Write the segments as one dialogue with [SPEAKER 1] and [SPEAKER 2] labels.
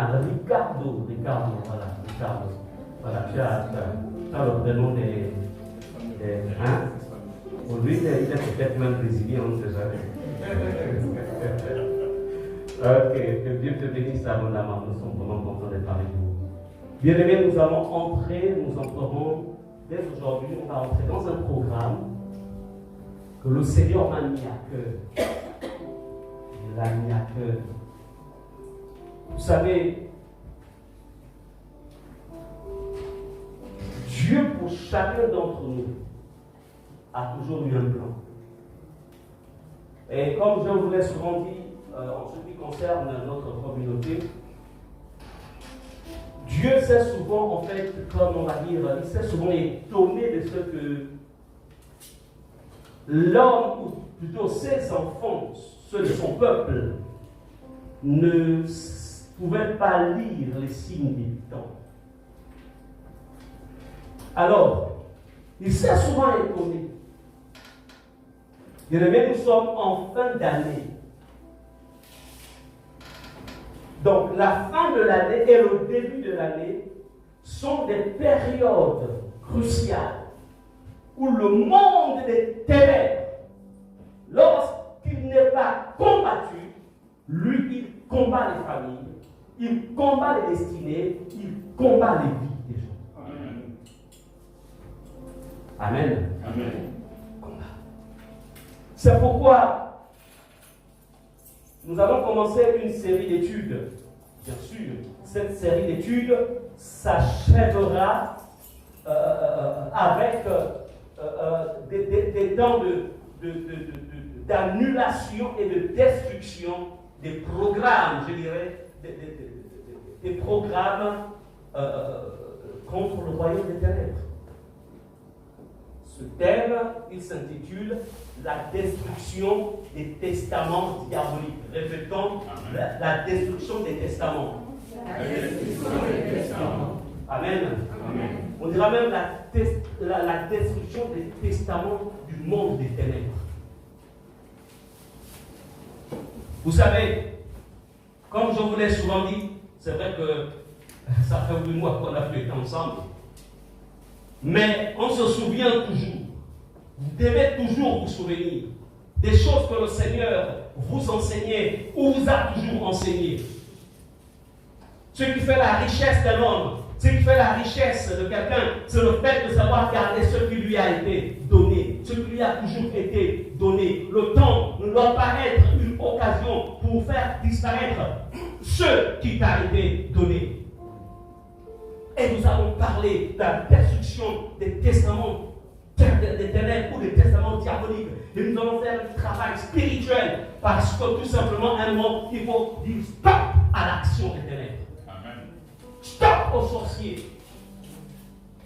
[SPEAKER 1] Ricardo, voilà, Ricardo. Voilà, tu as le prénom des hein? Pour lui, il est peut-être même brésilien, on ne sait jamais. Ok, que Dieu te bénisse abondamment, nous sommes vraiment contents d'être avec vous. Bien-aimés, nous entrerons, dès aujourd'hui, on va entrer dans un programme que le Seigneur m'a mis à cœur. Il l'a mis à cœur. Vous savez, Dieu pour chacun d'entre nous a toujours eu un plan. Et comme je vous l'ai souvent dit, en ce qui concerne notre communauté, Dieu s'est souvent, en fait, comme on va dire, il s'est souvent étonné de ce que l'homme, ou plutôt ses enfants, ceux de son peuple, ne pouvaient pas lire les signes des temps. Alors, il s'est souvent étonné. Bien-aimés, nous sommes en fin d'année. Donc, la fin de l'année et le début de l'année sont des périodes cruciales où le monde des ténèbres, lorsqu'il n'est pas combattu, lui, il combat les familles, il combat les destinées, il combat les vies des gens. Amen. Amen. Combat. C'est pourquoi nous allons commencer une série d'études. Bien sûr, cette série d'études s'achèvera avec des temps d'annulation et de destruction des programmes, je dirais, des programmes contre le royaume des ténèbres. Ce thème, il s'intitule « La destruction des testaments diaboliques ». Répétons, la destruction des testaments. La destruction des testaments. Amen. Amen. On dira même la destruction des testaments du monde des ténèbres. Vous savez, comme je vous l'ai souvent dit, c'est vrai que ça fait 8 mois qu'on a pu être ensemble. Mais on se souvient toujours, vous devez toujours vous souvenir des choses que le Seigneur vous enseignait ou vous a toujours enseigné. Ce qui fait la richesse d'un homme, ce qui fait la richesse de quelqu'un, c'est le fait de savoir garder ce qui lui a été donné, ce qui lui a toujours été donné. Le temps ne doit pas être une occasion pour faire disparaître ce qui t'a été donné. Et nous allons parler de la destruction des testaments des ténèbres ou des testaments diaboliques. Et nous allons faire un travail spirituel parce que tout simplement, un moment, il faut dire stop à l'action des ténèbres. Amen. Stop aux sorciers.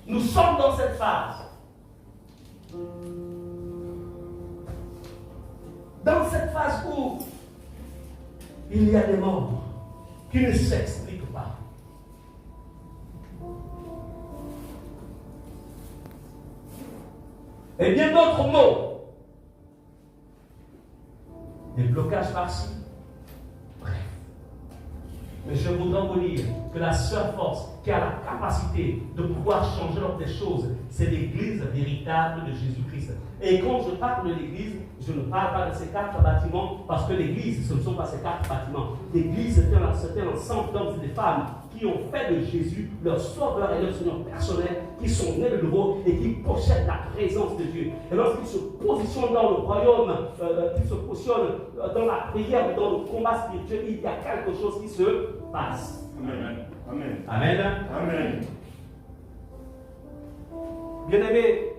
[SPEAKER 1] Nous sommes dans cette phase. Dans cette phase où il y a des morts qui ne s'expliquent pas. Et bien d'autres mots. Des blocages par-ci. Bref. Mais je voudrais vous dire que la seule force qui a la capacité de pouvoir changer l'ordre des choses, c'est l'Église véritable de Jésus-Christ. Et quand je parle de l'Église, je ne parle pas de ces 4 bâtiments, parce que l'Église, ce ne sont pas ces 4 bâtiments. L'Église, c'est un ensemble d'hommes et de femmes qui ont fait de Jésus leur sauveur et leur Seigneur personnel, qui sont nés de nouveau et qui possèdent la présence de Dieu. Et lorsqu'ils se positionnent dans le royaume, qu'ils se positionnent dans la prière, dans le combat spirituel, il y a quelque chose qui se passe. Amen. Amen. Amen. Amen. Bien-aimés,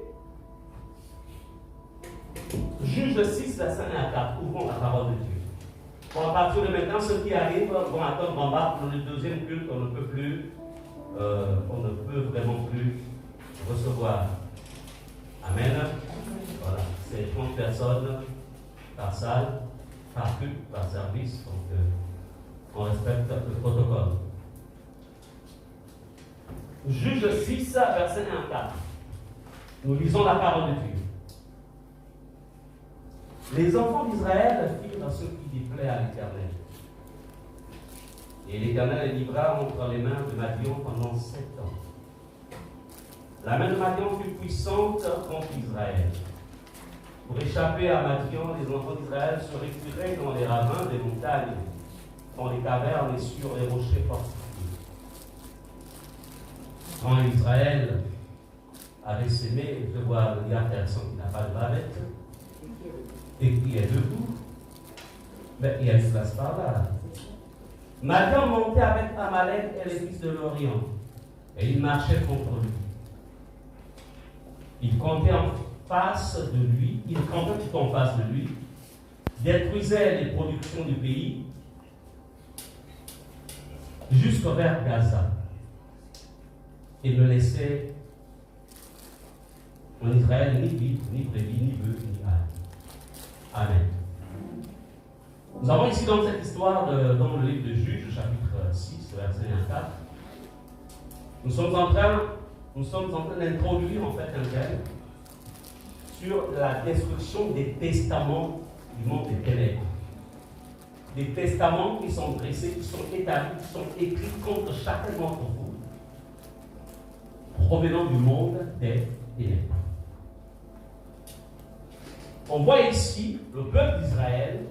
[SPEAKER 1] Juge 6, verset 1 à 4, ouvrons la parole de Dieu. Bon, à partir de maintenant, ceux qui arrivent vont attendre en bas pour le deuxième culte, on ne peut plus, on ne peut vraiment plus recevoir. Amen. Voilà, c'est 30 personnes par salle, par culte, par service, donc on respecte le protocole. Juge 6, verset 1 à 4. Nous lisons la parole de Dieu. Les enfants d'Israël firent ce qui déplaît à l'Éternel. Et l'Éternel les livra entre les mains de Madian pendant 7 ans. La main de Madian fut puissante contre Israël. Pour échapper à Madian, les enfants d'Israël se réfugiaient dans les ravins des montagnes, dans les cavernes et sur les rochers fortifiés. Quand Israël avait sémé, je vois le gars personne qui n'a pas de bavette et qui est debout, mais il y a une place par là. Madian montait avec Amalek et les fils de l'Orient, et il marchait contre lui. Il campait en face de lui, il campait tout en face de lui, détruisait les productions du pays jusqu'au vers Gaza. Il ne laissait en Israël ni vivre, ni brebis, ni bœufs, ni ânes. Amen. Nous avons ici dans cette histoire, dans le livre de Juges, chapitre 6, verset 1 à 4, nous sommes en train d'introduire en fait un thème sur la destruction des testaments du monde des ténèbres. Des testaments qui sont dressés, qui sont établis, qui sont écrits contre chacun d'entre vous, provenant du monde des ténèbres. On voit ici le peuple d'Israël.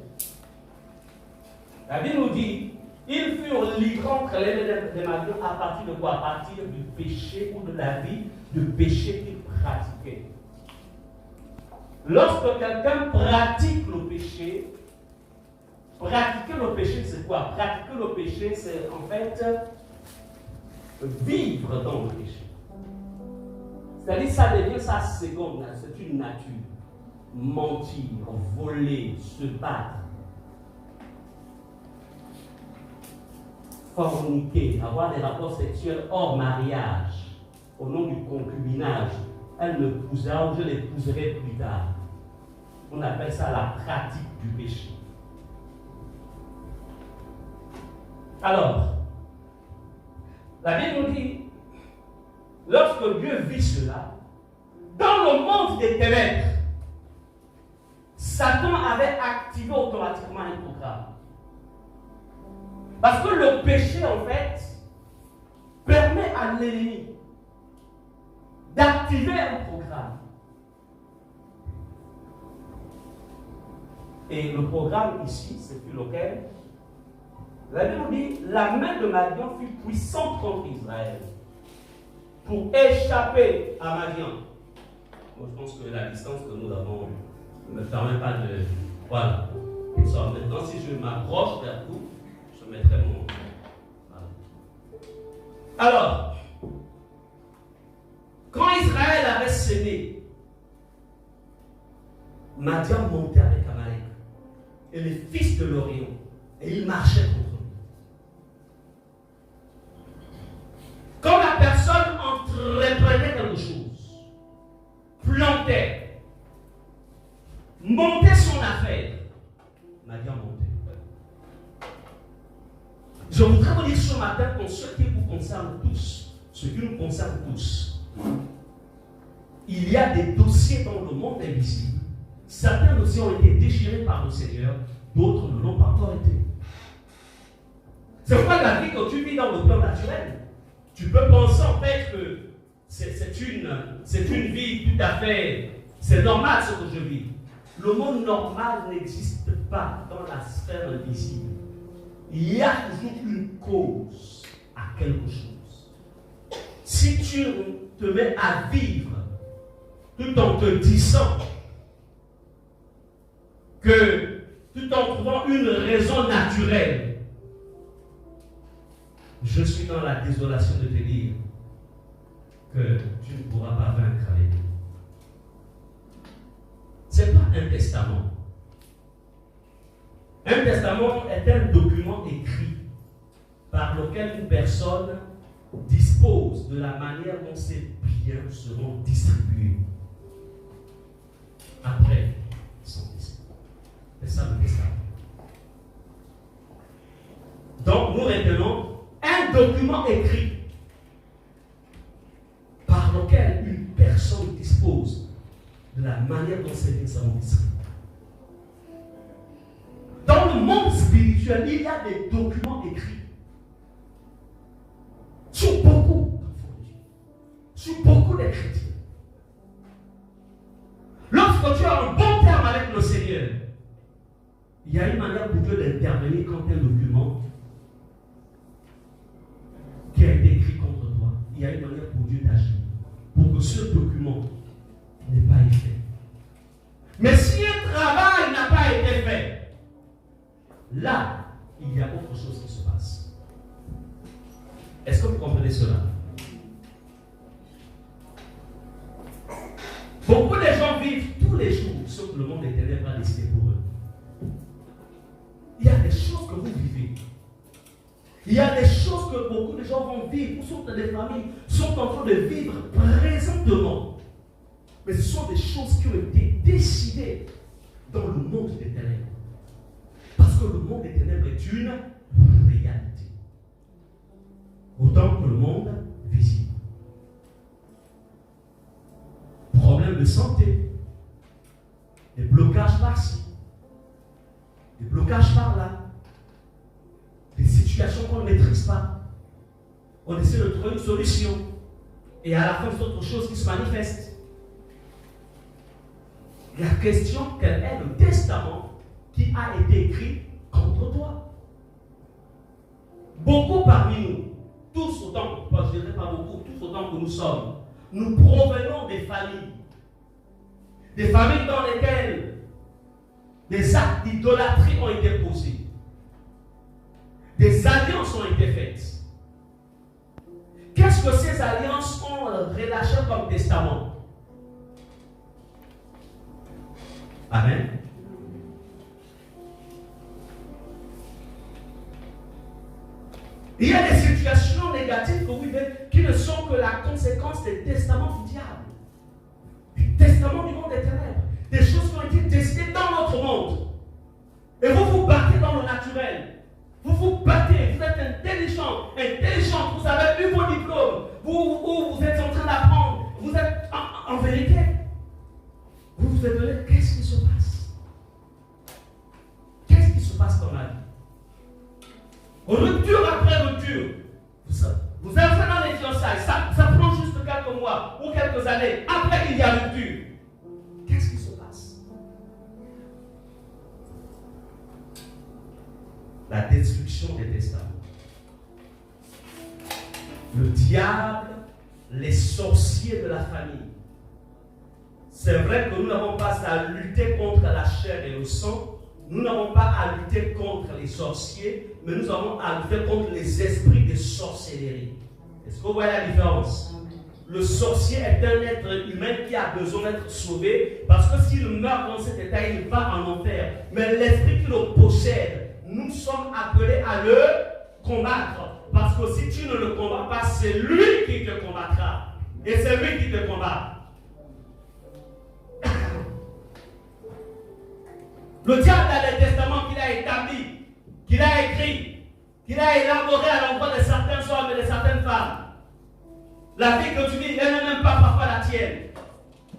[SPEAKER 1] La Bible nous dit, ils furent livrés entre les mains de Madian à partir de quoi? À partir du péché ou de la vie de péché qu'ils pratiquaient. Lorsque quelqu'un pratique le péché, pratiquer le péché, c'est quoi? Pratiquer le péché, c'est en fait vivre dans le péché. C'est-à-dire, ça devient sa seconde, c'est une nature. Mentir, voler, se battre, forniquer, avoir des rapports sexuels hors mariage, au nom du concubinage. Elle m'épousera ou je l'épouserai plus tard. On appelle ça la pratique du péché. Alors, la Bible nous dit, lorsque Dieu vit cela, dans le monde des ténèbres, Satan avait activé automatiquement un programme. Parce que le péché, en fait, permet à l'ennemi d'activer un programme. Et le programme ici, c'est plus lequel? La Bible dit, la main de Madian fut puissante contre Israël pour échapper à Madian. Moi, je pense que la distance que nous avons ne me permet pas de... Voilà. Maintenant, si je m'approche vers vous, je mettrai mon... Voilà. Alors, quand Israël avait sémé, Madian montait avec Amalek et les fils de l'Orient, et ils marchaient contre lui. Quand la personne entreprenait quelque chose, plantait, montait son affaire, Madian montait. Je voudrais vous dire ce matin pour ce qui vous concerne tous, ce qui nous concerne tous. Il y a des dossiers dans le monde invisible. Certains dossiers ont été déchirés par le Seigneur, d'autres ne l'ont pas encore été. C'est pourquoi la vie que tu vis dans le plan naturel, tu peux penser en fait que c'est une vie tout à fait, c'est normal ce que je vis. Le monde normal n'existe pas dans la sphère invisible. Il y a toujours une cause à quelque chose. Si tu te mets à vivre tout en te disant que, tout en trouvant une raison naturelle, je suis dans la désolation de te dire que tu ne pourras pas vaincre l'ennemi. Ce n'est pas un testament. Un testament est un document écrit par lequel une personne dispose de la manière dont ses biens seront distribués après son décès. C'est ça le testament. Donc nous retenons un document écrit par lequel une personne dispose de la manière dont ses biens seront distribués. Dans le monde spirituel, il y a des documents écrits les chrétiens. Lorsque tu as un bon terme avec le Seigneur, il y a une manière pour Dieu d'intervenir quand un document qui a été écrit contre toi, il y a une manière pour Dieu d'agir, pour que ce document n'ait pas été fait. Mais si un travail n'a pas été fait, là, il y a autre chose qui se passe. Est-ce que vous comprenez cela? Beaucoup de gens vivent tous les jours ce que le monde éternel va décider pour eux. Il y a des choses que vous vivez. Il y a des choses que beaucoup de gens vont vivre, ou sont des familles, sont en train de vivre présentement. Mais ce sont des choses qui ont été décidées dans le monde des ténèbres. Parce que le monde des ténèbres est une réalité. Autant que le monde visible. Problème de santé, des blocages par-ci, des blocages par-là, des situations qu'on ne maîtrise pas. On essaie de trouver une solution et à la fin c'est autre chose qui se manifeste. La question, quel est le testament qui a été écrit contre toi? Beaucoup parmi nous, tous autant, je ne dirais pas beaucoup, tous autant que nous sommes, nous provenons des familles dans lesquelles des actes d'idolâtrie ont été posés, des alliances ont été faites. Qu'est-ce que ces alliances ont relâché comme testament? Amen. Il y a des situations négatives que vous vivez qui ne sont que la conséquence des testaments du diable, du testament du monde des ténèbres, des choses qui ont été décidées dans notre monde. Et vous vous battez dans le naturel. Vous vous battez, vous êtes intelligent, vous avez eu vos diplômes, vous êtes en train d'apprendre, vous êtes en vérité. Vous vous êtes donné, qu'est-ce qui se passe? Qu'est-ce qui se passe dans la vie? Rupture après rupture. Vous entrez dans les fiançailles, ça prend juste quelques mois ou quelques années. Après, il y a rupture. Qu'est-ce qui se passe? La destruction des testaments. Le diable, les sorciers de la famille. C'est vrai que nous n'avons pas à lutter contre la chair et le sang. Nous n'avons pas à lutter contre les sorciers, mais nous avons à lutter contre les esprits de sorcellerie. Est-ce que vous voyez la différence? Le sorcier est un être humain qui a besoin d'être sauvé, parce que s'il meurt dans cet état, il va en enfer. Mais l'esprit qui le possède, nous sommes appelés à le combattre. Parce que si tu ne le combats pas, c'est lui qui te combattra. Et c'est lui qui te combat. Le diable a des testaments qu'il a établis, qu'il a écrits, qu'il a élaborés à l'endroit de certains hommes et de certaines femmes. La vie que tu vis, elle n'est même pas parfois la tienne.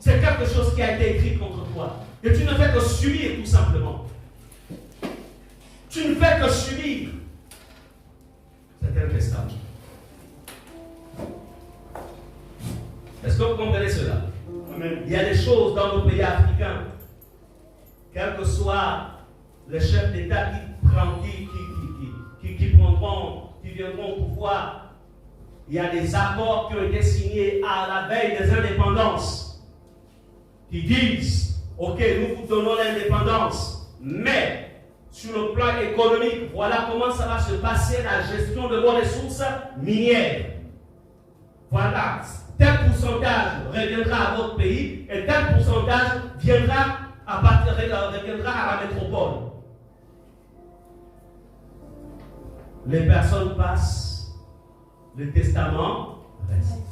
[SPEAKER 1] C'est quelque chose qui a été écrit contre toi. Et tu ne fais que subir tout simplement. Tu ne fais que subir. C'est un testament. Est-ce que vous comprenez cela? Amen. Il y a des choses dans nos pays africains, quel que soit le chef d'État qui viendront au pouvoir, il y a des accords qui ont été signés à la veille des indépendances qui disent, ok, nous vous donnons l'indépendance, mais sur le plan économique, voilà comment ça va se passer la gestion de vos ressources minières. Voilà, tel pourcentage reviendra à votre pays et tel pourcentage reviendra à la métropole. Les personnes passent, le testament reste.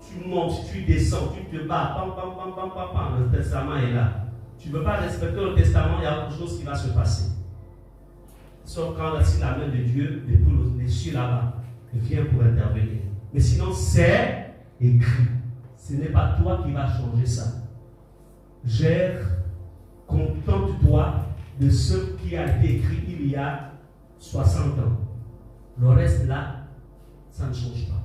[SPEAKER 1] Tu montes, tu descends, tu te bats, le testament est là. Tu ne peux pas respecter le testament, il y a autre chose qui va se passer. Sauf quand si la main de Dieu, depuis les cieux là-bas, vient pour intervenir. Mais sinon, c'est écrit. Ce n'est pas toi qui vas changer ça. Gère, contente-toi de ce qui a été écrit il y a 60 ans. Le reste là, ça ne change pas.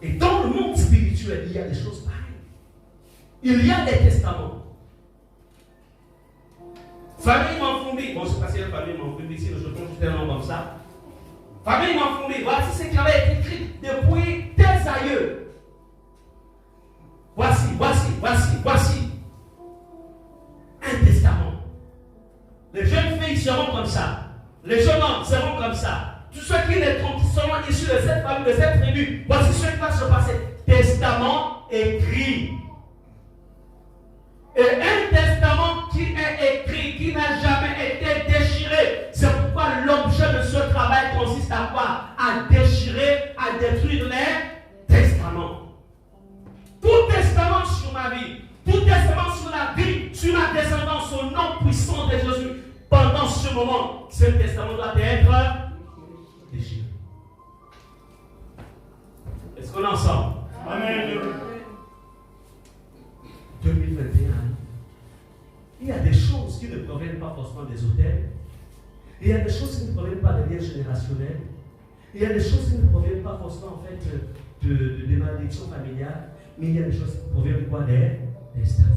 [SPEAKER 1] Et dans le monde spirituel, il y a des choses pareilles. Il y a des testaments. Famille Manfoumbi, bon, c'est pas si la famille Manfoumbi, ici, je compte juste un nom comme ça. Famille Manfoumbi, voici ce qui avait été écrit depuis tes aïeux. Voici un testament. Les jeunes filles seront comme ça. Les jeunes hommes seront comme ça. Tous ceux qui seront issus de cette famille, de cette tribu, voici ce qui va se passer. Testament écrit. Et un testament qui est écrit, qui n'a jamais été déchiré. C'est pourquoi l'objet de ce travail consiste à quoi? À déchirer, à détruire les testaments. Tout testament sur ma vie, tout testament sur la vie, sur ma descendance, au nom puissant de Jésus, pendant ce moment, ce testament doit être déchiré. Est-ce qu'on est ensemble? Amen. 2021, il y a des choses qui ne proviennent pas forcément des hôtels. Il y a des choses qui ne proviennent pas des liens générationnels. Il y a des choses qui ne proviennent pas forcément en fait des malédictions familiales. Mais il y a des choses qui proviennent de quoi? Des testaments.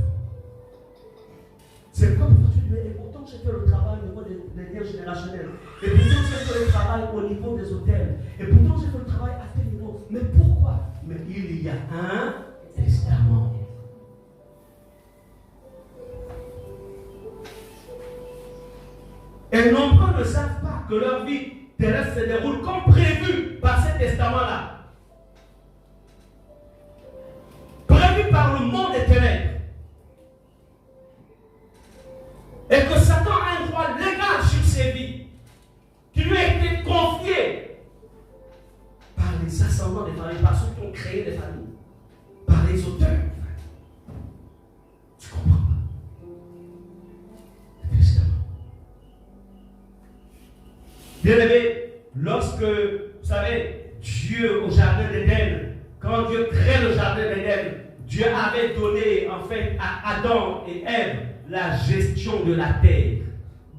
[SPEAKER 1] C'est comme tu dis, et pourtant j'ai fait le travail au niveau des liens générationnels. Et pourtant j'ai fait le travail au niveau des hôtels. Et pourtant j'ai fait le travail à tel niveau. Mais pourquoi? Mais il y a un testament. Et nombreux ne savent pas que leur vie terrestre se déroule comme prévu par ce testament-là. Prévu par le monde des ténèbres. Et que Satan a un droit légal sur ses vies, qui lui a été confié par les ascendants des familles, par ceux qui ont créé des familles, par les auteurs des familles. Tu comprends pas? Le testament. Bien-aimé, lorsque, vous savez, Dieu au jardin d'Éden, quand Dieu crée le jardin d'Éden, Dieu avait donné en fait à Adam et Ève la gestion de la terre.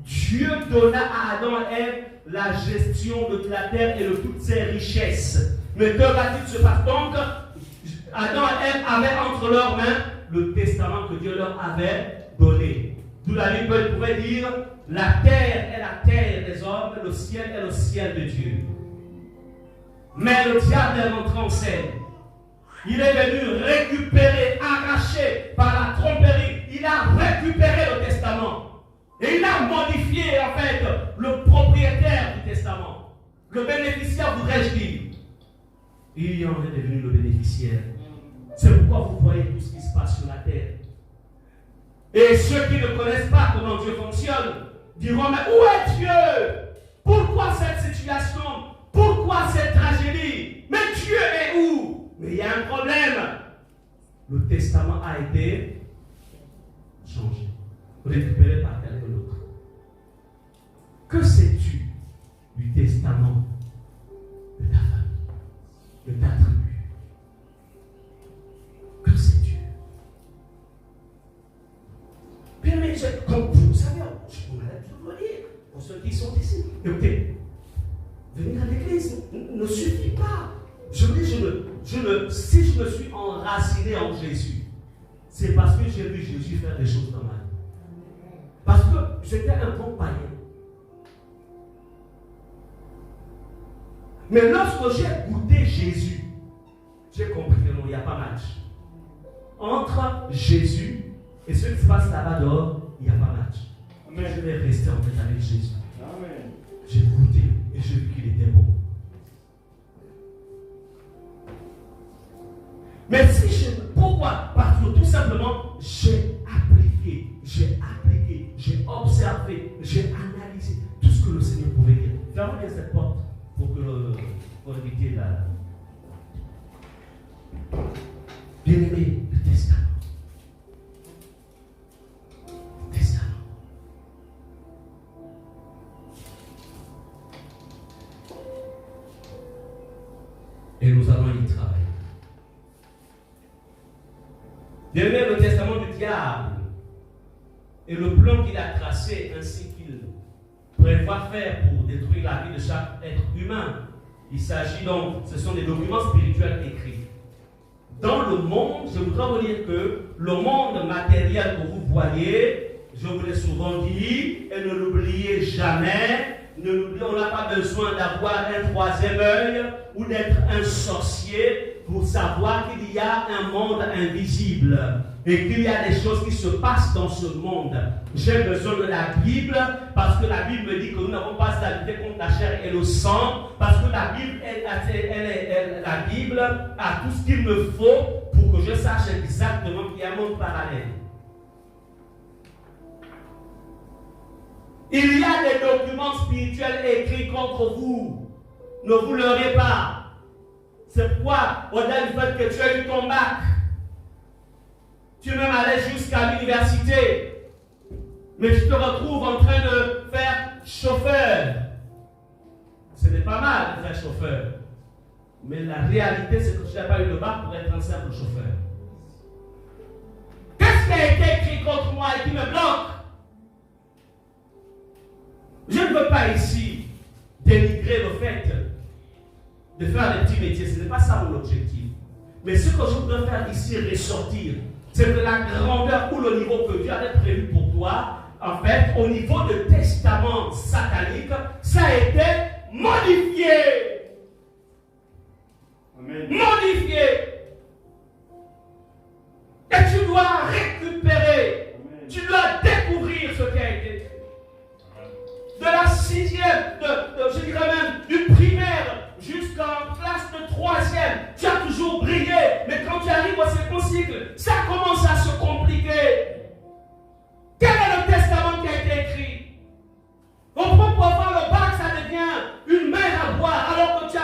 [SPEAKER 1] Dieu donna à Adam et Ève la gestion de la terre et de toutes ses richesses. Mais que va-t-il se passer? Donc, Adam et Ève avaient entre leurs mains le testament que Dieu leur avait donné. D'où la Bible pouvait dire: la terre est la terre des hommes, le ciel est le ciel de Dieu. Mais le diable est rentré en scène. Il est venu récupérer, arracher par la tromperie. Il a récupéré le testament. Et il a modifié en fait le propriétaire du testament. Le bénéficiaire, voudrais-je dire. Il en est devenu le bénéficiaire. C'est pourquoi vous voyez tout ce qui se passe sur la terre. Et ceux qui ne connaissent pas comment Dieu fonctionne diront: mais où est Dieu? Pourquoi cette situation? Pourquoi cette tragédie? Mais Dieu est où? Mais il y a un problème. Le testament a été changé, récupéré par quelqu'un d'autre. Que sais-tu du testament de ta famille, de ta tribu? Que sais-tu? Bien, mais comme vous savez, je vous le dire, pour ceux qui sont ici, écoutez, venir à l'église ne suffit pas. Si je me suis enraciné en Jésus, c'est parce que j'ai vu Jésus faire des choses dans ma vie. Parce que j'étais un bon païen. Mais lorsque j'ai goûté Jésus, j'ai compris que non, il n'y a pas match. Entre Jésus et ce qui se passe là-bas dehors, il n'y a pas match. Amen. Je vais rester en fait avec Jésus. Amen. J'ai goûté et j'ai vu qu'il était bon. Mais si je... Pourquoi? Parce que tout simplement, j'ai appliqué, j'ai observé, j'ai analysé tout ce que le Seigneur pouvait dire. Fermez bien cette porte pour éviter la... Bien-aimé, le testament. Le testament. Et nous allons y travailler. Bien-aimé, le testament du diable et le plan qu'il a tracé ainsi qu'il prévoit faire pour détruire la vie de chaque être humain Il s'agit donc, ce sont des documents spirituels écrits. Dans le monde, je voudrais vous dire que le monde matériel que vous voyez, je vous l'ai souvent dit, et ne l'oubliez jamais, on n'a pas besoin d'avoir un troisième œil ou d'être un sorcier pour savoir qu'il y a un monde invisible et qu'il y a des choses qui se passent dans ce monde. J'ai besoin de la Bible parce que la Bible me dit que nous n'avons pas à lutter contre la chair et le sang, parce que la Bible, la Bible a tout ce qu'il me faut pour que je sache exactement qu'il y a un monde parallèle. Il y a des documents spirituels écrits contre vous. Ne vous leurrez pas. C'est pourquoi, au-delà du fait que tu as eu ton bac, tu es même allé jusqu'à l'université, mais tu te retrouves en train de faire chauffeur. Ce n'est pas mal de faire chauffeur. Mais la réalité, c'est que tu n'as pas eu le bac pour être un simple chauffeur. Qu'est-ce qui a été écrit contre moi et qui me bloque? Je ne veux pas ici dénigrer le fait de faire des petits métiers. Ce n'est pas ça mon objectif. Mais ce que je voudrais faire ici ressortir, c'est que la grandeur ou le niveau que Dieu avait prévu pour toi, en fait, au niveau de testament satanique, ça a été modifié. Amen. Modifié. Et tu dois récupérer. Amen. Tu dois découvrir ce qui a été. De la sixième, je dirais même du primaire jusqu'en classe de troisième, tu as toujours brillé. Mais quand tu arrives au second cycle, ça commence à se compliquer. Quel est le testament qui a été écrit? On prend pour avoir le bac, ça devient une mer à boire, alors que tu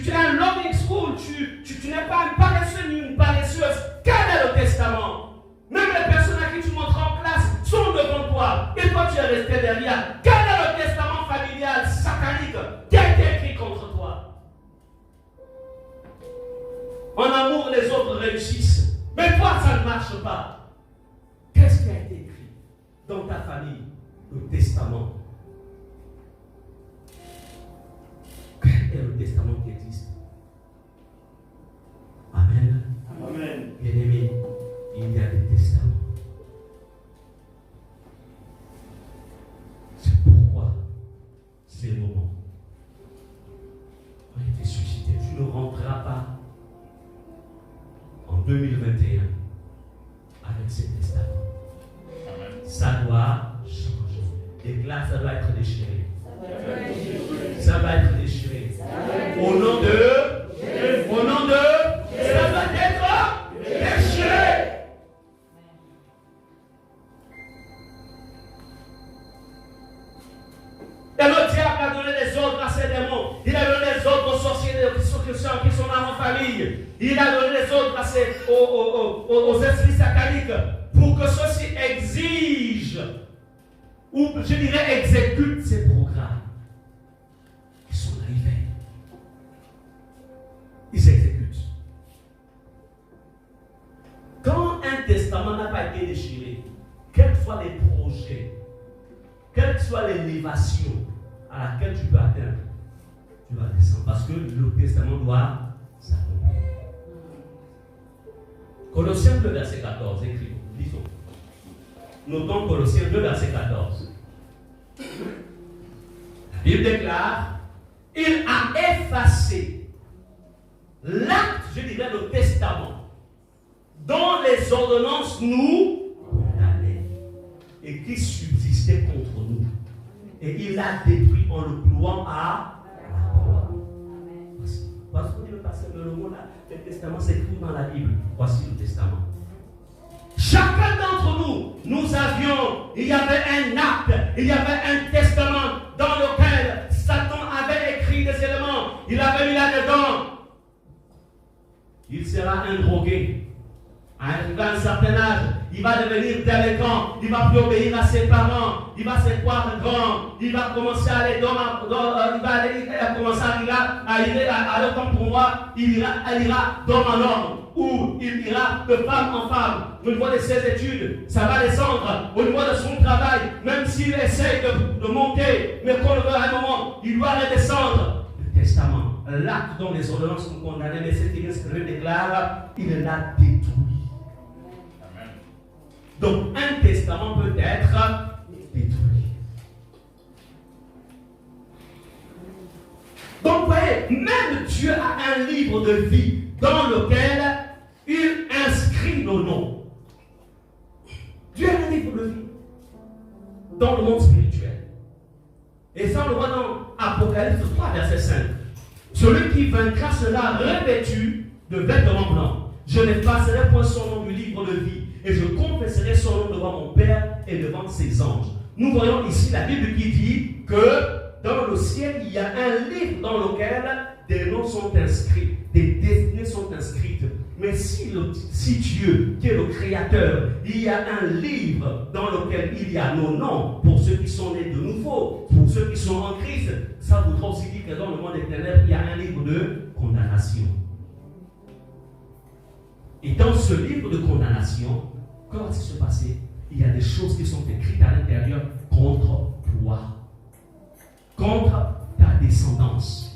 [SPEAKER 1] es un loving school, tu n'es pas un paresseux ni une paresseuse. Quel est le testament? Même les personnes à qui tu montres en classe sont devant toi et toi tu es resté derrière. Quel est le testament familial satanique qui a été écrit contre toi? En amour, les autres réussissent, mais toi ça ne marche pas. Qu'est-ce qui a été écrit dans ta famille? Le testament. Quel est le testament qui existe? Amen. Amen. Bien-aimés, il y a des testaments. C'est pourquoi ces moments ont été suscités. Tu ne rentreras pas en 2021 avec ces testaments. Ça doit changer. Les glaces, ça doit être déchiré. Ça va être déchiré. Au nom de, ça doit être déchiré. Et le diable a donné des ordres à ses démons. Il a donné des ordres aux sorciers qui sont dans nos familles. Il a donné des ordres aux esprits sataniques pour que ceux-ci exigent, ou je dirais exécutent ces programmes. Ils sont arrivés. Ils exécutent. Quand un testament n'a pas été déchiré, quels que soient les projets, quelle que soit l'élévation à laquelle tu peux atteindre, tu vas descendre. Parce que le testament doit s'accomplir. Colossiens 2, verset 14, écrit, lisons. Notons Colossiens 2, verset 14. La Bible déclare, il a effacé l'acte, je dirais le testament, dont les ordonnances nous condamnaient et qui subsistait contre nous. Et il l'a détruit en le clouant à la croix. Parce que dit le pasteur, le mot là, le testament s'écrit dans la Bible. Voici le testament. Chacun d'entre nous, il y avait un acte, il y avait un testament dans lequel Satan avait écrit des éléments. Il avait mis là-dedans. Il sera un drogué. Arrivé à un certain âge, il va devenir délinquant, il va plus obéir à ses parents, il va se croire grand, il va commencer à aller il va commencer à aller comme pour moi, il ira d'homme en homme, ou il ira de femme en femme. Au niveau de ses études, ça va descendre. Au niveau de son travail, même s'il essaie de monter, mais qu'on le veut à un moment, il doit redescendre. Le testament, l'acte dont les ordonnances sont condamnées, mais cette église le déclare, il l'a détruit. Amen. Donc un testament peut être détruit. Donc vous voyez, même Dieu a un livre de vie dans lequel il inscrit nos noms. Dieu a un livre de vie dans le monde spirituel. Et ça, on le voit dans Apocalypse 3, verset 5. Celui qui vaincra sera revêtu de vêtements blancs. Je n'effacerai point son nom du livre de vie, et je confesserai son nom devant mon Père et devant ses anges. Nous voyons ici la Bible qui dit que dans le ciel, il y a un livre dans lequel des noms sont inscrits, des destinées sont inscrites. Mais si Dieu, qui est le Créateur, il y a un livre dans lequel il y a nos noms, pour ceux qui sont nés de nouveau, pour ceux qui sont en Christ, ça voudra aussi dire que dans le monde des ténèbres, il y a un livre de condamnation. Et dans ce livre de condamnation, comment va-t-il se passer? Il y a des choses qui sont écrites à l'intérieur contre toi, contre ta descendance.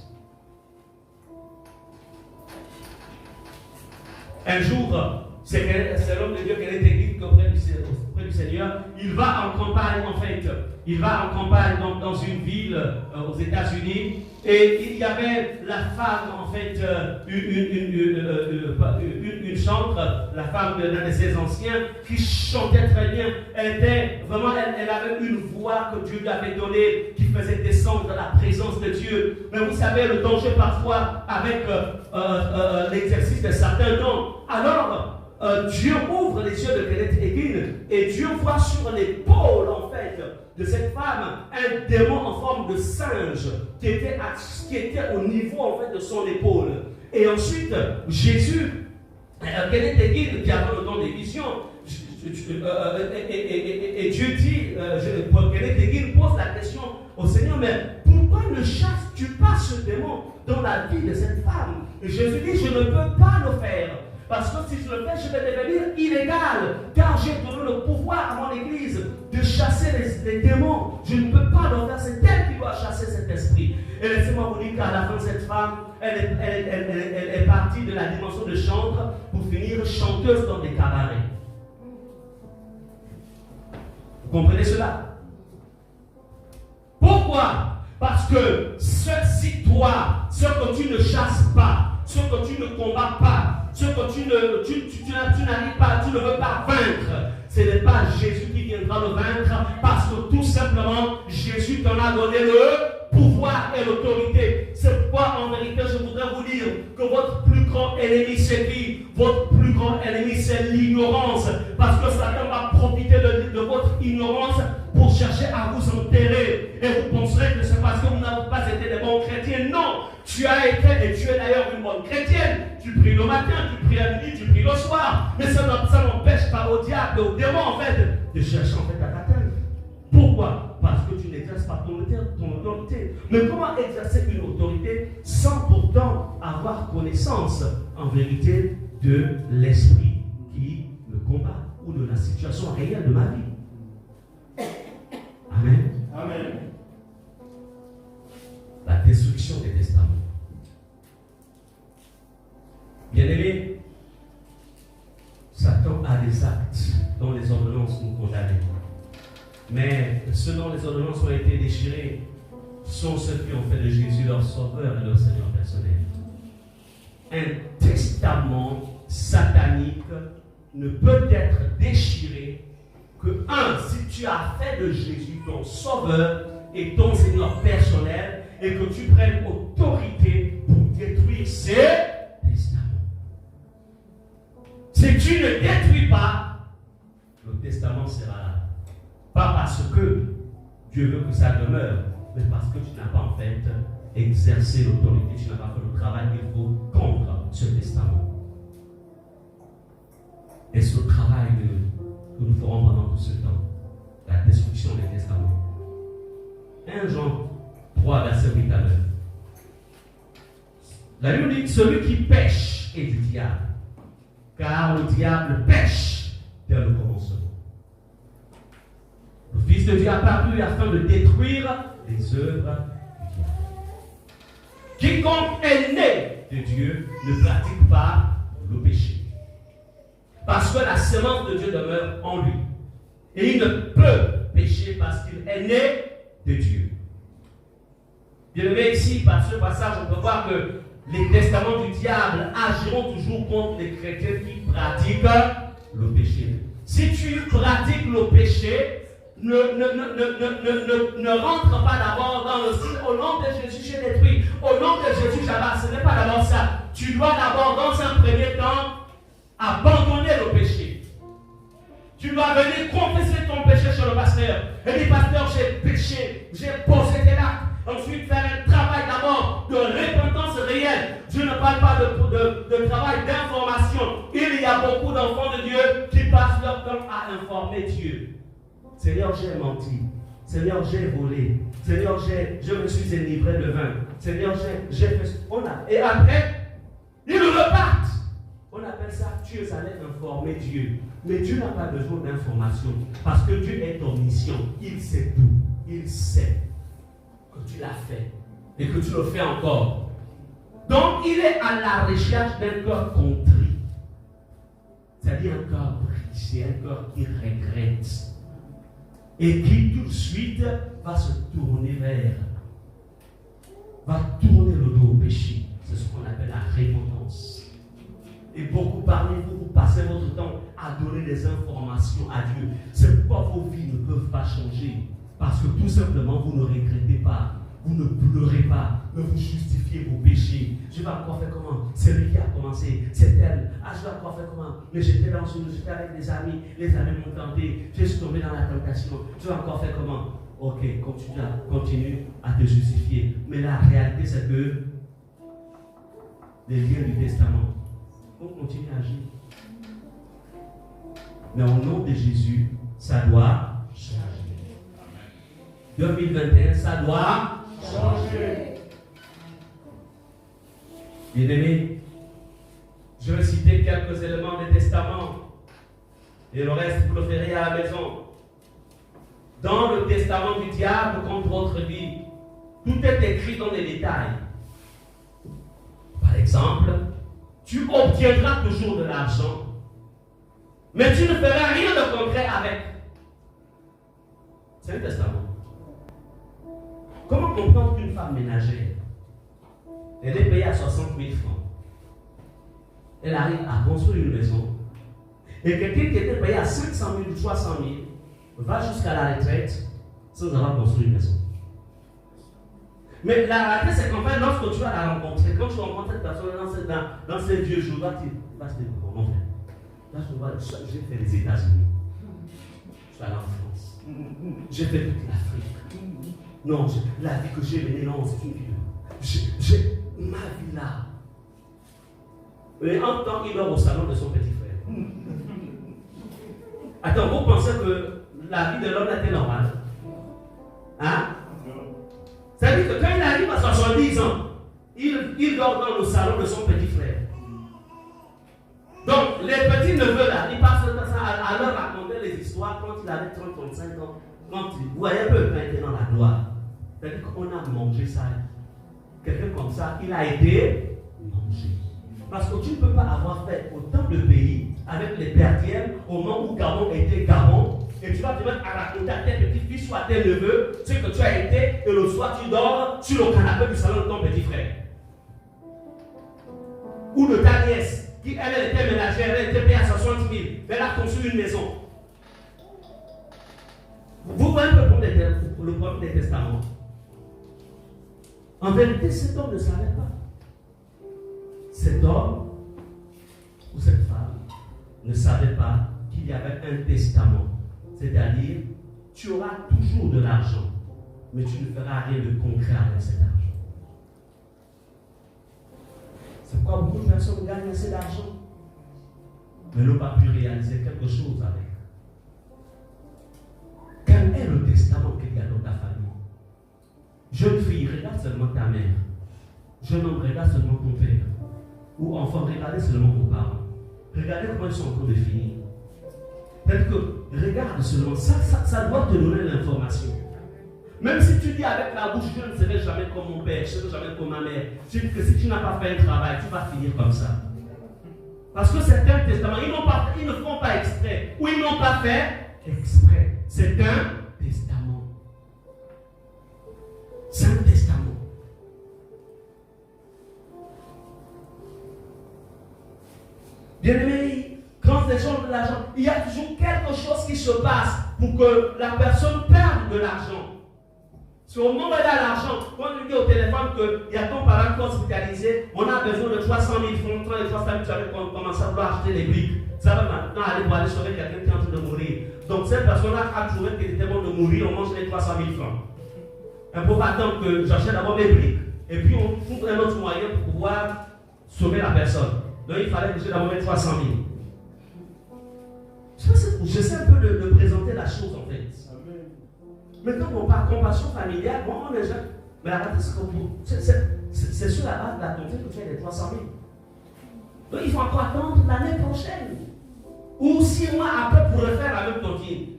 [SPEAKER 1] Un jour, c'est l'homme de Dieu qui a été guide auprès du Seigneur. Il va en campagne, en fait. Il va en campagne dans une ville aux États-Unis. Et il y avait la femme, en fait, une chantre, la femme d'un de ses anciens, qui chantait très bien. Elle avait une voix que Dieu lui avait donnée, qui faisait descendre la présence de Dieu. Mais vous savez, le danger parfois avec l'exercice de certains dons. Alors, Dieu ouvre les yeux de Kenneth Hagin et Dieu voit sur l'épaule, en fait, de cette femme un démon en forme de singe qui était au niveau, en fait, de son épaule. Et ensuite, Jésus, Kenneth Hagin, qui avait le don des visions, et Dieu dit, Kenneth Hagin pose la question au Seigneur, mais pourquoi ne chasses-tu pas ce démon dans la vie de cette femme? Et Jésus dit, je ne peux pas le faire. Parce que si je le fais, je vais devenir illégal. Car j'ai donné le pouvoir à mon église de chasser les démons. Je ne peux pas le faire. C'est elle qui doit chasser cet esprit. Et laissez-moi vous dire qu'à la fin, cette femme, elle est partie de la dimension de chantre pour finir chanteuse dans des cabarets. Vous comprenez cela? Pourquoi? Parce que si toi, ce que tu ne chasses pas, ce que tu ne combats pas, ce que tu n'arrives pas, tu ne veux pas vaincre, ce n'est pas Jésus qui viendra le vaincre, parce que tout simplement, Jésus t'en a donné le pouvoir et l'autorité. C'est pourquoi, en vérité, je voudrais vous dire que votre plus grand ennemi, c'est qui? Votre plus grand ennemi, c'est l'ignorance. Parce que Satan va profiter de votre ignorance pour chercher à vous enterrer. Et vous penserez que c'est parce que vous n'avez pas été des bons chrétiens. Non! Tu as été, et tu es d'ailleurs une bonne chrétienne. Tu pries le matin, tu pries à midi, tu pries le soir. Mais ça n'empêche pas au diable, au démon en fait, de chercher en fait à t'atteindre. Pourquoi? Parce que tu n'exerces pas ton autorité. Mais comment exercer une autorité sans pourtant avoir connaissance en vérité de l'esprit qui me combat ou de la situation réelle de ma vie? Amen. Amen. La destruction des testaments. Bien-aimés, Satan a des actes dont les ordonnances nous condamnent. Mais ceux dont les ordonnances ont été déchirées sont ceux qui ont fait de Jésus leur sauveur et leur Seigneur personnel. Un testament satanique ne peut être déchiré que, si tu as fait de Jésus ton sauveur et ton Seigneur personnel, et que tu prennes autorité pour détruire ces testaments. Si tu ne détruis pas, le testament sera là. Pas parce que Dieu veut que ça demeure, mais parce que tu n'as pas en fait exercé l'autorité, tu n'as pas fait le travail qu'il faut contre ce testament. Et ce travail que nous ferons pendant tout ce temps. La destruction des testaments. 1 Jean 3, verset 8 à 9. La Bible dit, celui qui pêche est du diable, car le diable pêche dès le commencement. Le Fils de Dieu a apparu afin de détruire les œuvres du diable. Quiconque est né de Dieu ne pratique pas le péché, parce que la semence de Dieu demeure en lui. Et il ne peut pécher parce qu'il est né de Dieu. Bien aimé, ici, par ce passage, on peut voir que les testaments du diable agiront toujours contre les chrétiens qui pratiquent le péché. Si tu pratiques le péché, ne rentre pas d'abord dans le style au nom de Jésus, j'ai détruit, au nom de Jésus, j'avance. Ce n'est pas d'abord ça. Tu dois d'abord, dans un premier temps, abandonner le péché. Tu dois venir confesser ton péché sur le pasteur. Et dit, pasteur, j'ai péché, j'ai possédé l'acte. Ensuite, faire un travail d'abord de repentance réelle. Je ne parle pas de travail d'information. Il y a beaucoup d'enfants de Dieu qui passent leur temps à informer Dieu. Seigneur, j'ai menti. Seigneur, j'ai volé. Seigneur, je me suis enivré de vin. Seigneur, j'ai fait... Et après, ils repartent. On appelle ça, tu es allé informer Dieu. Mais Dieu n'a pas besoin d'information. Parce que Dieu est omniscient. Il sait tout. Il sait que tu l'as fait. Et que tu le fais encore. Donc, il est à la recherche d'un cœur contrit. C'est-à-dire un cœur brisé, un cœur qui regrette. Et qui tout de suite va se tourner va tourner le dos au péché. C'est ce qu'on appelle la repentance. Et beaucoup parmi vous, vous passez votre temps à donner des informations à Dieu. C'est pourquoi vos vies ne peuvent pas changer. Parce que tout simplement, vous ne regrettez pas. Vous ne pleurez pas, mais vous justifiez vos péchés. Je vais encore faire comment? C'est lui qui a commencé, c'est elle. Ah, je vais encore faire comment? Mais j'étais avec des amis, les amis m'ont tenté, je suis tombé dans la tentation. Je vais encore faire comment? Ok, continue à te justifier. Mais la réalité, c'est que les liens du testament, on continue à agir. Mais au nom de Jésus, ça doit changer. 2021, ça doit changer. Bien-aimés, je vais citer quelques éléments des testaments et le reste vous le ferez à la maison. Dans le testament du diable contre votre vie, tout est écrit dans les détails. Par exemple, tu obtiendras toujours de l'argent, mais tu ne feras rien de concret avec. C'est un testament. Comment comprendre qu'une femme ménagère, elle est payée à 60 000 francs, elle arrive à construire une maison, et quelqu'un qui était payé à 500 000 ou 300 000 va jusqu'à la retraite sans avoir construit une maison. Mais la réalité, c'est qu'en fait, lorsque tu vas la rencontrer, quand tu rencontres cette personne dans ces vieux jours, là, tu vas te dire, mon frère, là, je vois, j'ai fait les États-Unis, je suis allé en France, j'ai fait toute l'Afrique. Non, la vie que j'ai menée, non, c'est une vie. J'ai ma vie là. Et en temps, il dort au salon de son petit frère. Attends, vous pensez que la vie de l'homme était normale? Hein? C'est-à-dire que quand il arrive à 70 ans, il dort dans le salon de son petit frère. Donc, les petits neveux là, ils passent le temps à leur raconter les histoires quand il avait 30-35 ans. Quand vous voyez un peu maintenant la gloire. C'est-à-dire qu'on a mangé ça. Quelqu'un comme ça, il a été mangé. Parce que tu ne peux pas avoir fait autant de pays avec les perdièmes au moment où Gabon était Gabon. Et tu vas te mettre à raconter à tes petits-fils ou à tes neveux ce que tu as été. Et le soir, tu dors sur le canapé du salon de ton petit frère. Ou de ta nièce, qui elle était ménagère, elle était payée à 60 000. Elle a construit une maison. Vous voyez le problème des testaments. En vérité, cet homme ne savait pas. Cet homme ou cette femme ne savait pas qu'il y avait un testament. C'est-à-dire, tu auras toujours de l'argent, mais tu ne feras rien de concret avec cet argent. C'est pourquoi beaucoup de personnes gagnent assez d'argent, mais n'ont pas pu réaliser quelque chose avec. seulement ta mère. Jeune homme, regarde seulement ton père. Ou enfant, regardez seulement vos parents. Regardez comment ils sont en train de finir. C'est-à-dire que regarde seulement, ça doit te donner l'information. Même si tu dis avec la bouche, je ne serai jamais comme mon père, je ne serai jamais comme ma mère, tu dis que si tu n'as pas fait un travail, tu vas finir comme ça. Parce que certains testaments, ils ne font pas exprès, ou ils n'ont pas fait exprès. C'est un testament. C'est un testament. Bien-aimés, quand les gens ont de l'argent, il y a toujours quelque chose qui se passe pour que la personne perde de l'argent. Si au moment où elle a l'argent, quand on lui dit au téléphone qu'il y a ton parent qui est hospitalisé, on a besoin de 300 000 francs, 300 000, tu avais commencé à vouloir acheter les briques. Ça va maintenant aller pour aller sauver quelqu'un qui est en train de mourir. Donc cette personne-là a trouvé qu'il était bon de mourir, on mange les 300 000 francs. On ne peut pas attendre que j'achète d'abord mes briques, et puis on trouve un autre moyen pour pouvoir sauver la personne. Donc il fallait que j'ai d'abord mes 300 000. J'essaie un peu de présenter la chose en fait. Maintenant, on parle de compassion familiale, bon, on est jeune. Mais la réalité, c'est sur la base de la tontine que tu as les 300 000. Donc, il faut encore attendre l'année prochaine. Ou 6 mois après pour refaire la même tontine.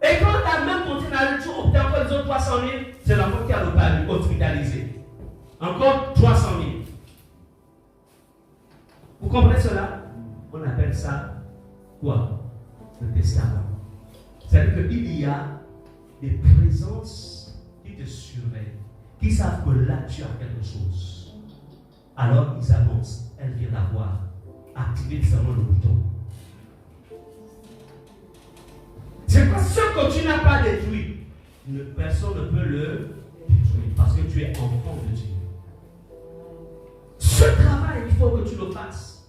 [SPEAKER 1] Et quand la même tontine arrive, tu obtiens encore les autres 300 000, c'est l'enfant qui a le pas hospitalisé. Encore 300 000. Vous comprenez cela? On appelle ça quoi? Le testament. C'est-à-dire qu'il y a des présences qui te surveillent, qui savent que là tu as quelque chose. Alors ils annoncent, elle vient d'avoir activé seulement le bouton. C'est pas ce que tu n'as pas détruit. Personne ne peut le détruire parce que tu es enfant de Dieu. Ce travail, il faut que tu le fasses.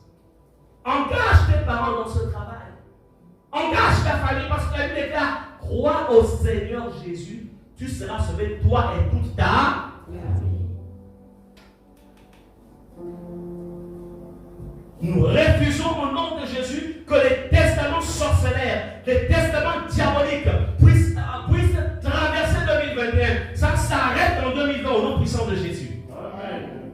[SPEAKER 1] Engage tes parents dans ce travail. Engage ta famille parce que la Bible déclare: crois au Seigneur Jésus, tu seras sauvé, toi et toute ta famille. Nous refusons au nom de Jésus que les testaments sorcellaires, les testaments diaboliques puissent traverser 2021. Ça s'arrête en 2020 au nom puissant de Jésus. Amen.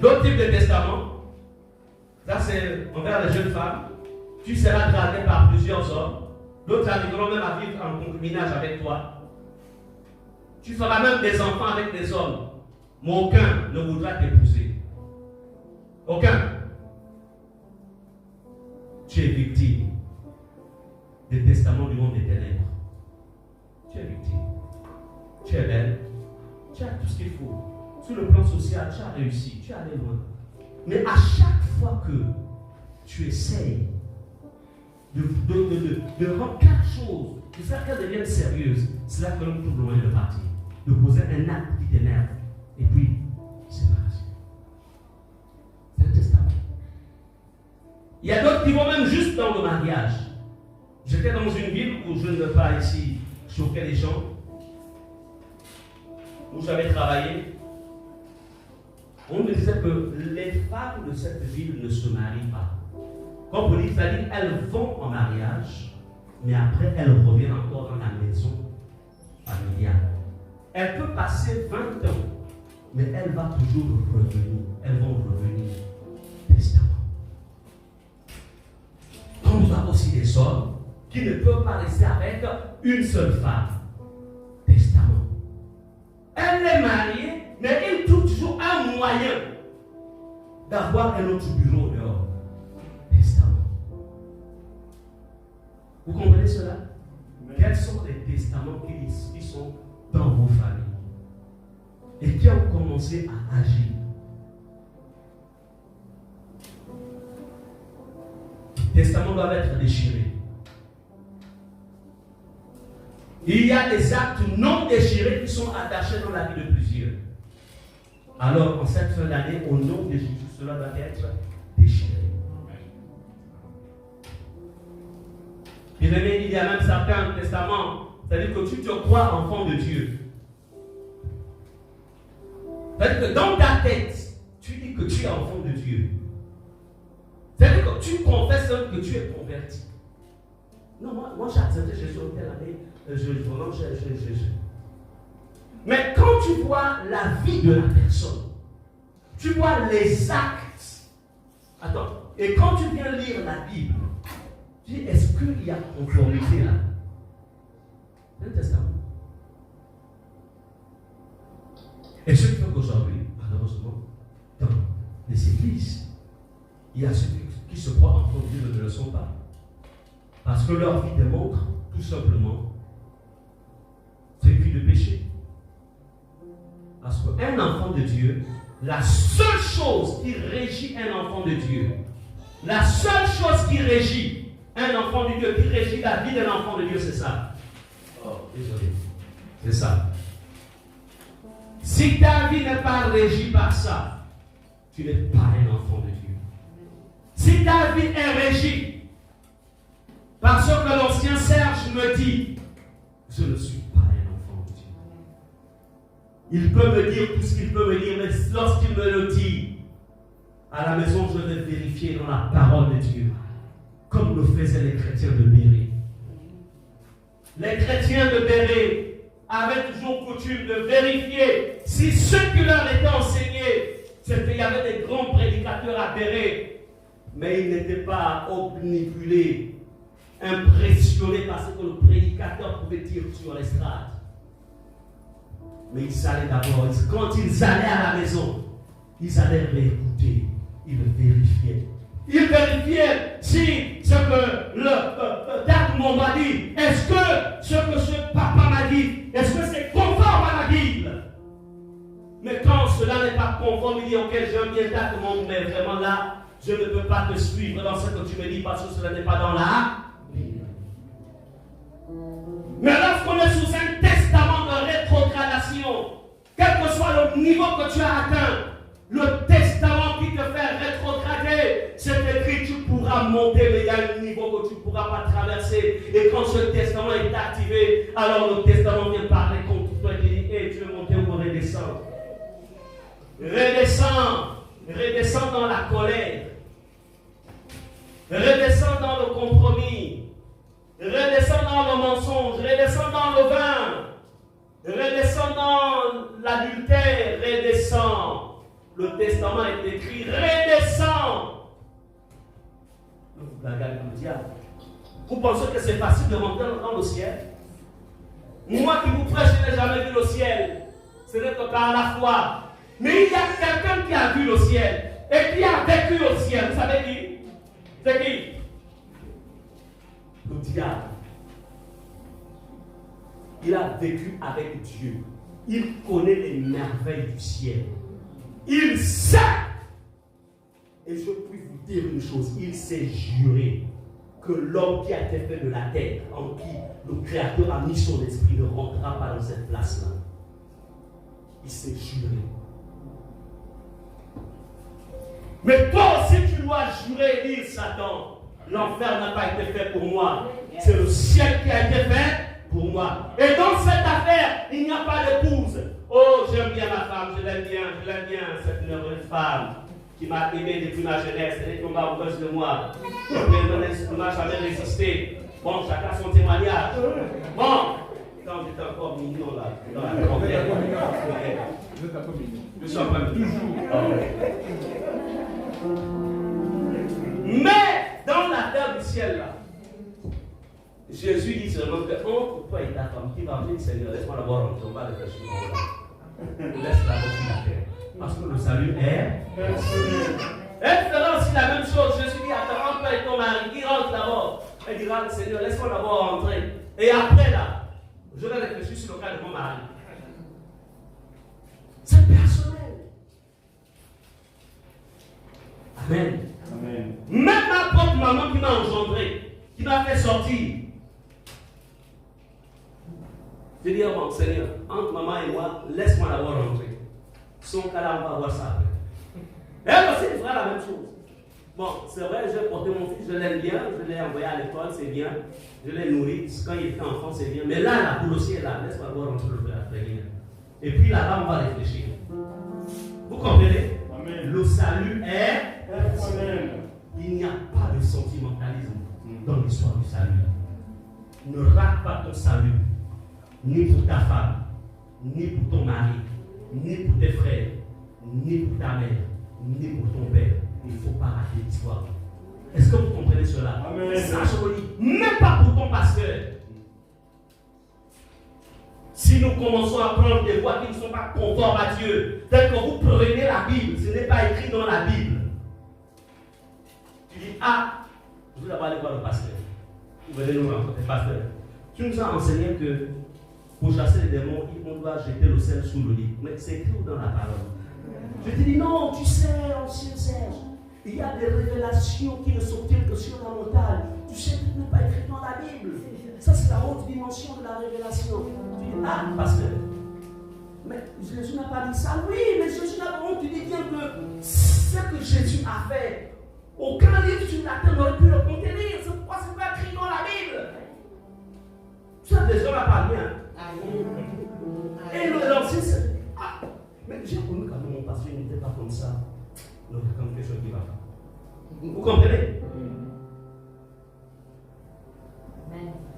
[SPEAKER 1] D'autres types de testaments, ça c'est envers les jeunes femmes. Tu seras dragué par plusieurs hommes. D'autres arriveront même à vivre en concubinage avec toi. Tu feras même des enfants avec des hommes. Mais aucun ne voudra t'épouser. Aucun. Tu es victime des testaments du monde des ténèbres. Tu es victime. Tu es belle. Tu as tout ce qu'il faut. Sur le plan social, tu as réussi. Tu es allé loin. Mais à chaque fois que tu essayes de rendre quelque chose, de faire qu'elle devienne sérieuse, c'est là que l'on trouve le moyen de partir. De poser un acte qui t'énerve. Et puis, séparation. C'est un testament. Il y a d'autres qui vont même juste dans le mariage. J'étais dans une ville où je ne veux pas ici choquer les gens, où j'avais travaillé. On me disait que les femmes de cette ville ne se marient pas. Comme vous dites, c'est-à-dire elles vont en mariage, mais après elles reviennent encore dans la maison familiale. Elle peut passer 20 ans, mais elle va toujours revenir. Elles vont revenir. Testament. On nous a aussi des hommes qui ne peuvent pas rester avec une seule femme. Testament. Elle est mariée, mais il trouve toujours un moyen d'avoir un autre bureau dehors. Testament. Vous comprenez cela? Quels sont les testaments qui sont dans vos familles et qui ont commencé à agir? Les testaments doivent être déchirés. Il y a des actes non déchirés qui sont attachés dans la vie de plusieurs. Alors, en cette fin d'année, au nom de Jésus, cela doit être déchiré. Bien aimé, il y a même certains testaments, c'est-à-dire que tu te crois enfant de Dieu. C'est-à-dire que dans ta tête, tu dis que tu es enfant de Dieu. C'est-à-dire que tu confesses que tu es converti. Non, moi j'ai accepté Jésus en telle année, Mais quand tu vois la vie de la personne, tu vois les actes. Attends, et quand tu viens lire la Bible, tu dis, est-ce qu'il y a conformité là? Le Testament. Et ce qui fait qu'aujourd'hui, malheureusement, dans les églises, il y a ceux qui se croient enfants de Dieu mais ne le sont pas. Parce que leur vie démontre tout simplement c'est une vie de péché. Parce qu'un enfant de Dieu, la seule chose qui régit un enfant de Dieu, la seule chose qui régit un enfant de Dieu, qui régit la vie d'un enfant de Dieu, c'est ça. Oh, désolé. C'est ça. Si ta vie n'est pas régie par ça, tu n'es pas un enfant de Dieu. Si ta vie est régie par ce que l'ancien Serge me dit, je ne suis pas un enfant de Dieu. Il peut me dire tout ce qu'il peut me dire, mais lorsqu'il me le dit, à la maison, je vais vérifier dans la parole de Dieu, comme le faisaient les chrétiens de Béret. Les chrétiens de Béret avaient toujours coutume de vérifier si ce qui leur était enseigné, c'est qu'il y avait des grands prédicateurs à Béret, mais ils n'étaient pas obnubilés, impressionnés par ce que le prédicateur pouvait dire sur l'estrade. Mais ils allaient d'abord, quand ils allaient à la maison, ils allaient réécouter, ils vérifiaient. Ils vérifiaient si ce que le Dagmon m'a dit, est-ce que ce papa m'a dit, est-ce que c'est conforme à la Bible? Mais quand cela n'est pas conforme, il dit, ok, j'aime bien Dagmon, mais vraiment là, je ne peux pas te suivre dans ce que tu me dis parce que cela n'est pas dans la Bible. Mais lorsqu'on est sous un testament de rétrogradation, quel que soit le niveau que tu as atteint, le testament qui te fait rétrograder, c'est écrit, tu pourras monter, mais il y a un niveau que tu ne pourras pas traverser. Et quand ce testament est activé, alors le testament vient parler contre toi et dit, hey, tu veux monter ou redescendre? Redescends dans la colère. Redescends dans le compromis. Redescends dans le mensonge. Redescends dans le vin. Redescends dans l'adultère. Redescends. Le testament est écrit, redescends. Vous blaguez le diable. Vous pensez que c'est facile de monter dans le ciel? Moi qui vous prêche, je n'ai jamais vu le ciel. Ce n'est que par la foi. Mais il y a quelqu'un qui a vu le ciel et qui a vécu au ciel. Vous savez qui? C'est qui? Le diable. Il a vécu avec Dieu. Il connaît les merveilles du ciel. Il sait. Et je puis vous dire une chose. Il s'est juré que l'homme qui a été fait de la terre, en qui le Créateur a mis son esprit, ne rentrera pas dans cette place-là. Il s'est juré. Mais toi aussi tu dois jurer et dire, Satan, l'enfer n'a pas été fait pour moi. C'est le ciel qui a été fait pour moi. Et dans cette affaire, il n'y a pas d'épouse. Oh, j'aime bien ma femme, je l'aime bien, cette heureuse femme qui m'a aimé depuis ma jeunesse, elle est tombée amoureuse de moi. Elle m'a jamais résisté. Bon, chacun son témoignage. Bon, quand j'étais encore mignon là, dans la grand-mère, je suis en train de toujours. Mais dans la terre du ciel là, Jésus dit seulement que entre toi et ta femme, qui va venir, Seigneur, laisse-moi d'abord rentrer, on va réfléchir. Laisse-la sur la terre. Parce que le salut est personnel. Elle fera aussi la même chose. Jésus dit, attends, entre toi et ton mari, qui rentre d'abord. Elle dira, Seigneur, laisse-moi d'abord rentrer. Et après là, je vais réfléchir sur le cas de mon mari. C'est personnel. Amen. Amen. Même ma propre maman qui m'a engendré, qui m'a fait sortir. Je dis, bon, Seigneur, entre maman et moi, laisse-moi d'abord rentrer. Son cas là, on va voir ça après. Elle aussi, elle fera la même chose. Bon, c'est vrai, j'ai porté mon fils, je l'aime bien, je l'ai envoyé à l'école, c'est bien. Je l'ai nourri, quand il était enfant, c'est bien. Mais là, la boule aussi est là, laisse-moi d'abord rentrer le frère. Et puis là-bas, on va réfléchir. Vous comprenez? Amen. Le salut est personnel. Il n'y a pas de sentimentalisme dans l'histoire du salut. Ne rate pas ton salut, ni pour ta femme, ni pour ton mari, ni pour tes frères, ni pour ta mère, ni pour ton père. Il ne faut pas rater l'histoire. Est-ce que vous comprenez cela?
[SPEAKER 2] Amen.
[SPEAKER 1] Ça, je vous dis, même pas pour ton pasteur. Si nous commençons à prendre des voies qui ne sont pas conformes à Dieu, tel que vous prenez la Bible, ce n'est pas écrit dans la Bible. Tu dis, ah, je vais d'abord aller voir le pasteur. Vous venez nous rencontrer, pasteur. Tu nous as enseigné que pour chasser les démons, on doit jeter le sel sous le lit. Mais c'est écrit dans la parole. Je te dis, non, tu sais, ancien Serge, il y a des révélations qui ne s'obtiennent que sur la montagne. Tu sais que ce n'est pas écrit dans la Bible. Ça, c'est la haute dimension de la révélation. Tu dis, ah, pasteur, mais Jésus n'a pas dit ça. Oui, mais Jésus n'a pas dit. Tu dis bien que ce que Jésus a fait, aucun livre sur la terre n'aurait pu le contenir. C'est pourquoi c'est pas écrit dans la Bible. Ça, les gens n'ont pas bien. Et l'ancien, c'est. Ah, mais j'ai connu quand même mon pasteur, il n'était pas comme ça. Donc, comme quelque chose qui va pas. Vous comprenez?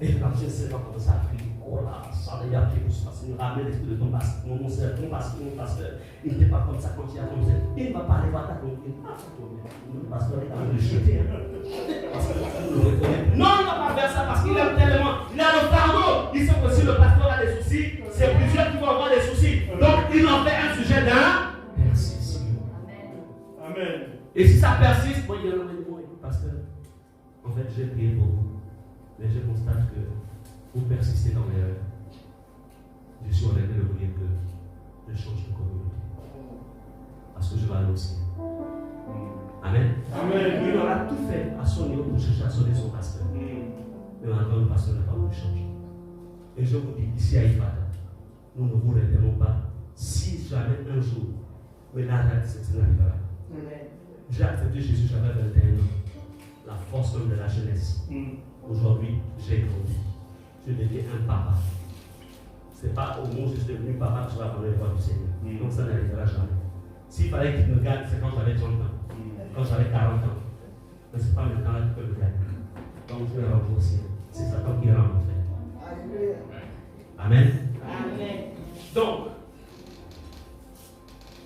[SPEAKER 1] Et l'ancien, c'est pas comme ça. Oh là, ça d'ailleurs, il ramène l'esprit de ton pasteur. Mon pasteur, il n'était pas comme ça quand il a commencé. Il ne va pas aller voir ta copine. Ah, mon pasteur est en train de jeter. Non, il ne va pas faire ça parce qu'il aime tellement. Il a le fardeau. Il sait que si le pasteur a des soucis, c'est plusieurs qui vont avoir des soucis. Donc, il en fait un sujet d'intercession.
[SPEAKER 2] Amen.
[SPEAKER 1] Et si ça persiste, bon, il y en a des mots, pasteur. En fait, j'ai prié pour vous. Mais je constate que vous persistez dans l'erreur. Je suis honnête de vous dire que je change de communauté. Parce que je vais aller au ciel. Amen.
[SPEAKER 2] Amen.
[SPEAKER 1] Il aura tout fait à son niveau pour chercher à sauver son pasteur. Mais maintenant, le pasteur n'a pas voulu changer. Et je vous dis, ici à Ifata, nous ne vous retenons pas. Si jamais un jour, mais là, c'est n'arrivera. J'ai accepté Jésus, j'avais 21 ans. La force comme de la jeunesse. Aujourd'hui, j'ai grandi. Je deviens un papa. Ce n'est pas au moment où je suis devenu papa que je vais prendre les voies du Seigneur. Donc ça n'arrivera jamais. S'il fallait qu'il me garde, c'est quand j'avais 30 ans. Quand j'avais 40 ans. Mais ce n'est pas maintenant là qu'il peut me garder. Donc je vais rentrer au ciel. C'est Satan qui rend mon frère. Amen.
[SPEAKER 3] Amen.
[SPEAKER 1] Donc,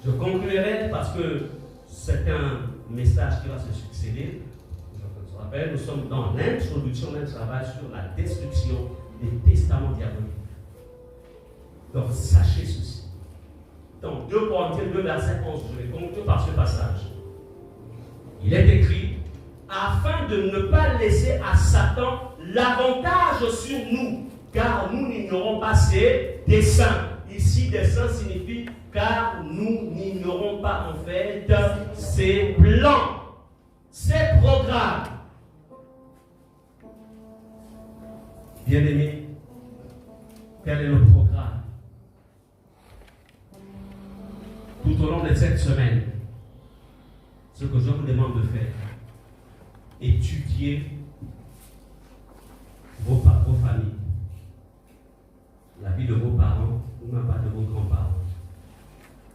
[SPEAKER 1] je conclurai parce que c'est un message qui va se succéder. Je vous rappelle, nous sommes dans l'introduction d'un travail sur la destruction des testaments diaboliques. Donc, sachez ceci. Donc, 2 Corinthiens 2, verset 11, je vais conclure par ce passage. Il est écrit, afin de ne pas laisser à Satan l'avantage sur nous, car nous n'ignorons pas ses desseins. Ici, dessein signifie car nous n'ignorons pas en fait ses plans, ses programmes. Bien-aimés, quel est le programme? Tout au long de cette semaine, ce que je vous demande de faire, étudier vos familles, la vie de vos parents, ou même pas de vos grands-parents.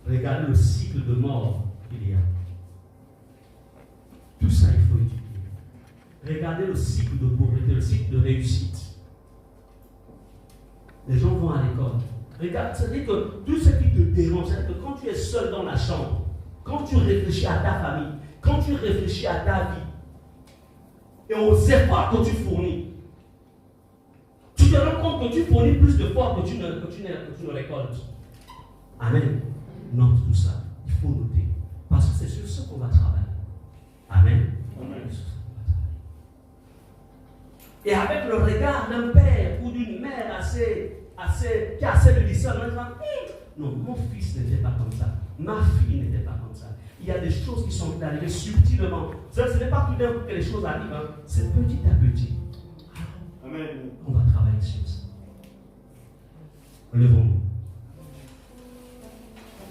[SPEAKER 1] Regardez le cycle de mort qu'il y a. Tout ça, il faut étudier. Regardez le cycle de pauvreté, le cycle de réussite. Les gens vont à l'école. Regarde, c'est-à-dire que tout ce qui te dérange, c'est-à-dire que quand tu es seul dans la chambre, quand tu réfléchis à ta famille, quand tu réfléchis à ta vie, et aux efforts que tu fournis, tu te rends compte que tu fournis plus d'efforts que tu ne récoltes. Amen. Note tout ça. Il faut noter. Parce que c'est sur ce qu'on va travailler. Amen. Amen. Et avec le regard d'un père ou d'une mère qui a assez de discernement, non, mon fils n'était pas comme ça. Ma fille n'était pas comme ça. Il y a des choses qui sont arrivées subtilement. Ce n'est pas tout d'un coup que les choses arrivent. Hein. C'est petit à petit. Amen. On va travailler sur ça. Levons-nous.